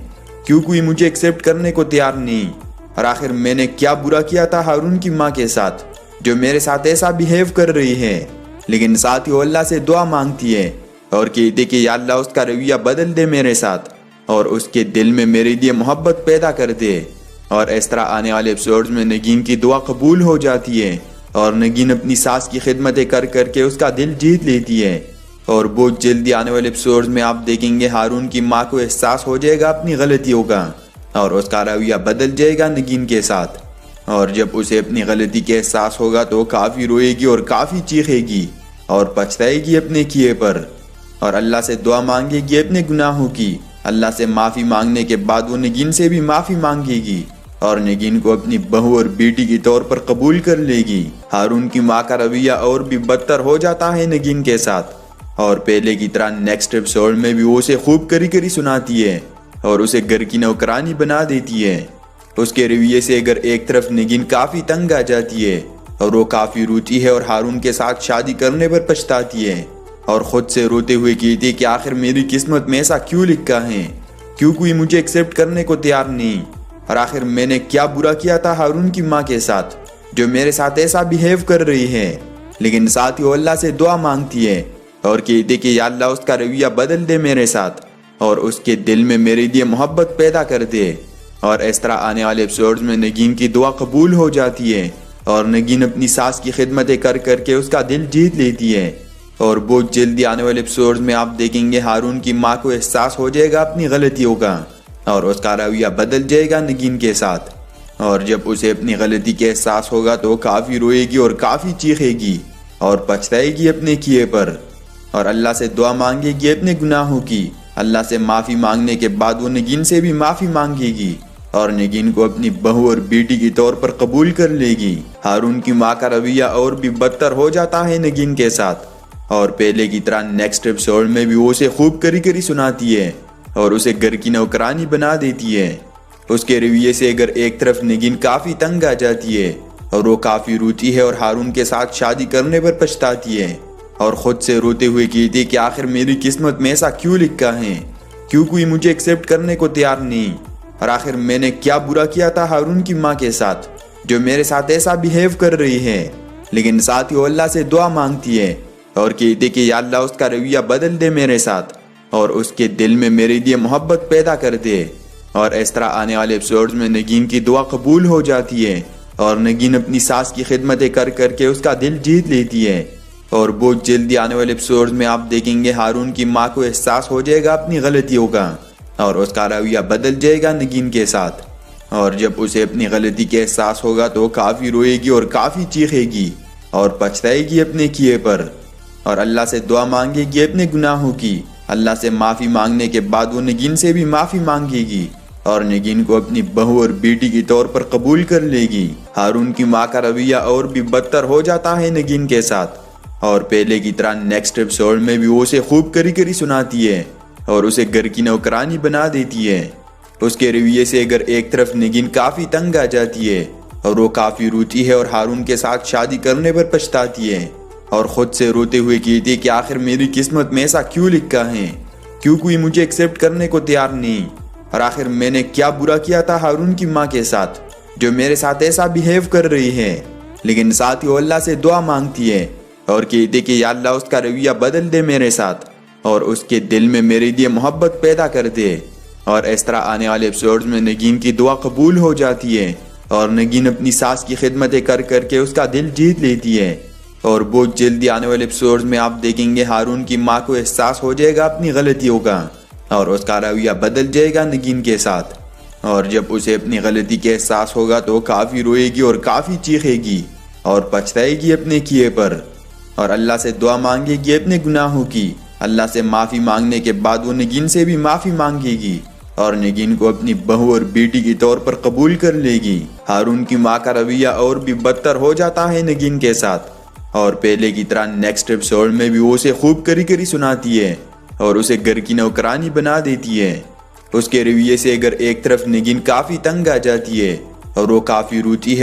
کیوں کوئی مجھے ایکسیپٹ کرنے کو تیار نہیں، اور آخر میں نے کیا برا کیا تھا ہارون کی ماں کے ساتھ جو میرے ساتھ ایسا بیہیو کر رہی ہے۔ لیکن ساتھ ہی وہ اللہ سے دعا مانگتی ہے اور کہتی کہ یا اللہ اس کا رویہ بدل دے میرے ساتھ اور اس کے دل میں میرے لیے محبت پیدا کر دے۔ اور اس طرح آنے والے ایپیسوڈز میں نگین کی دعا قبول ہو جاتی ہے اور نگین اپنی ساس کی خدمتیں کر کے اس کا دل جیت لیتی ہے۔ اور بہت جلدی آنے والے ایپیسوڈز میں آپ دیکھیں گے ہارون کی ماں کو احساس ہو جائے گا اپنی غلطیوں کا اور اس کا رویہ بدل جائے گا نگین کے ساتھ، اور جب اسے اپنی غلطی کے احساس ہوگا تو کافی روئے گی اور کافی چیخے گی اور پچھتائے گی اپنے کیے پر، اور اللہ سے دعا مانگے گی اپنے گناہوں کی۔ اللہ سے معافی مانگنے کے بعد وہ نگین سے بھی معافی مانگے گی اور نگین کو اپنی بہو اور بیٹی کے طور پر قبول کر لے گی۔ ہارون کی ماں کا رویہ اور بھی بدتر ہو جاتا ہے نگین کے ساتھ، اور پہلے کی طرح نیکسٹ ایپیسوڈ میں بھی وہ اسے خوب کری سناتی ہے اور اسے گھر کی نوکرانی بنا دیتی ہے۔ اس کے رویے سے اگر ایک طرف نگین کافی تنگ آ جاتی ہے اور وہ کافی روتی ہے اور ہارون کے ساتھ شادی کرنے پر پچھتاتی ہے اور خود سے روتے ہوئے کہتی کہ آخر میری قسمت میں ایسا کیوں لکھا ہے، کیوں کوئی مجھے ایکسیپٹ کرنے کو تیار نہیں، اور آخر میں نے کیا برا کیا تھا ہارون کی ماں کے ساتھ جو میرے ساتھ ایسا بیہیو کر رہی ہے۔ لیکن ساتھ ہی وہ اللہ سے دعا مانگتی ہے اور کہتی کہ یا اللہ اس کا رویہ بدل دے میرے ساتھ اور اس کے دل میں میرے لیے محبت پیدا کر دے۔ اور اس طرح آنے والے ایپیسوڈز میں نگین کی دعا قبول ہو جاتی ہے اور نگین اپنی ساس کی خدمتیں کر کے اس کا دل جیت لیتی ہے۔ اور بہت جلدی آنے والے ایپیسوڈز میں آپ دیکھیں گے ہارون کی ماں کو احساس ہو جائے گا اپنی غلطیوں کا اور اس کا رویہ بدل جائے گا نگین کے ساتھ، اور جب اسے اپنی غلطی کے احساس ہوگا تو کافی روئے گی اور کافی چیخے گی اور پچھتائے گی اپنے کیے پر، اور اللہ سے دعا مانگے گی اپنے گناہوں کی۔ اللہ سے معافی مانگنے کے بعد وہ نگین سے بھی معافی مانگے گی اور نگین کو اپنی بہو اور بیٹی کے طور پر قبول کر لے گی۔ ہارون کی ماں کا رویہ اور بھی بدتر ہو جاتا ہے نگین کے ساتھ، اور پہلے کی طرح نیکسٹ ایپیسوڈ میں بھی وہ اسے خوب کری سناتی ہے اور اسے گھر کی نوکرانی بنا دیتی ہے۔ اس کے رویے سے اگر ایک طرف نگین کافی تنگ آ جاتی ہے اور وہ کافی روتی ہے اور ہارون کے ساتھ شادی کرنے پر پچھتاتی ہے اور خود سے روتے ہوئے کہتی کہ آخر میری قسمت میں ایسا کیوں لکھا ہے، کیوں کوئی مجھے ایکسیپٹ کرنے کو تیار نہیں، اور آخر میں نے کیا برا کیا تھا ہارون کی ماں کے ساتھ جو میرے ساتھ ایسا بیہیو کر رہی ہے۔ لیکن ساتھ ہی وہ اللہ سے دعا مانگتی ہے اور کہتی کہ یا اللہ اس کا رویہ بدل دے میرے ساتھ اور اس کے دل میں میرے لیے محبت پیدا کر دے۔ اور اس طرح آنے والے ایپیسوڈز میں نگین کی دعا قبول ہو جاتی ہے اور نگین اپنی ساس کی خدمتیں کر کے اس کا دل جیت لیتی ہے۔ اور بہت جلدی آنے والے ایپیسوڈز میں آپ دیکھیں گے ہارون کی ماں کو احساس ہو جائے گا اپنی غلطیوں کا اور اس کا رویہ بدل جائے گا نگین کے ساتھ، اور جب اسے اپنی غلطی کے احساس ہوگا تو کافی روئے گی اور کافی چیخے گی اور پچھتائے گی اپنے کیے پر، اور اللہ سے دعا مانگے گی اپنے گناہوں کی۔ اللہ سے معافی مانگنے کے بعد وہ نگین سے بھی معافی مانگے گی اور نگین کو اپنی بہو اور بیٹی کے طور پر قبول کر لے گی۔ ہارون کی ماں کا رویہ اور بھی بدتر ہو جاتا ہے نگین کے ساتھ، اور پہلے کی طرح نیکسٹ ایپیسوڈ میں بھی وہ اسے خوب کری سناتی ہے اور اسے گھر کی نوکرانی بنا دیتی ہے۔ اس کے رویے سے اگر ایک طرف نگین کافی تنگ آ جاتی ہے اور وہ کافی روتی ہے اور ہارون کے ساتھ شادی کرنے پر پچھتاتی ہے اور خود سے روتے ہوئے کہتی ہے کہ آخر میری قسمت میں ایسا کیوں لکھا ہے، کیوں کوئی مجھے ایکسیپٹ کرنے کو تیار نہیں، اور آخر میں نے کیا برا کیا تھا ہارون کی ماں کے ساتھ جو میرے ساتھ ایسا بیہیو کر رہی ہے۔ لیکن ساتھ ہی وہ اللہ سے دعا مانگتی ہے اور کہتی کہ یا اللہ اس کا رویہ بدل دے میرے ساتھ اور اس کے دل میں میرے لیے محبت پیدا کر دے۔ اور اس طرح آنے والے ایپیسوڈز میں نگین کی دعا قبول ہو جاتی ہے اور نگین اپنی ساس کی خدمتیں کر کے اس کا دل جیت لیتی ہے۔ اور بہت جلدی آنے والے ایپیسوڈز میں آپ دیکھیں گے ہارون کی ماں کو احساس ہو جائے گا اپنی غلطیوں کا اور اس کا رویہ بدل جائے گا نگین کے ساتھ، اور جب اسے اپنی غلطی کے احساس ہوگا تو وہ کافی روئے گی اور کافی چیخے گی اور پچھتائے گی اپنے کیے پر، اور اللہ سے دعا مانگے گی اپنے گناہوں کی۔ اللہ سے معافی مانگنے کے بعد وہ نگین سے بھی معافی مانگے گی اور نگین کو اپنی بہو اور بیٹی کے طور پر قبول کر لے گی۔ ہارون کی ماں کا رویہ اور بھی بدتر ہو جاتا ہے نگین کے ساتھ، اور پہلے کی طرح نیکسٹ ایپیسوڈ میں بھی وہ اسے خوب کری سناتی ہے اور اسے گھر کی نوکرانی بنا دیتی ہے۔ اس کے رویے سے اگر ایک طرف نگین کافی تنگ آ جاتی ہے اور وہ کافی روتی ہے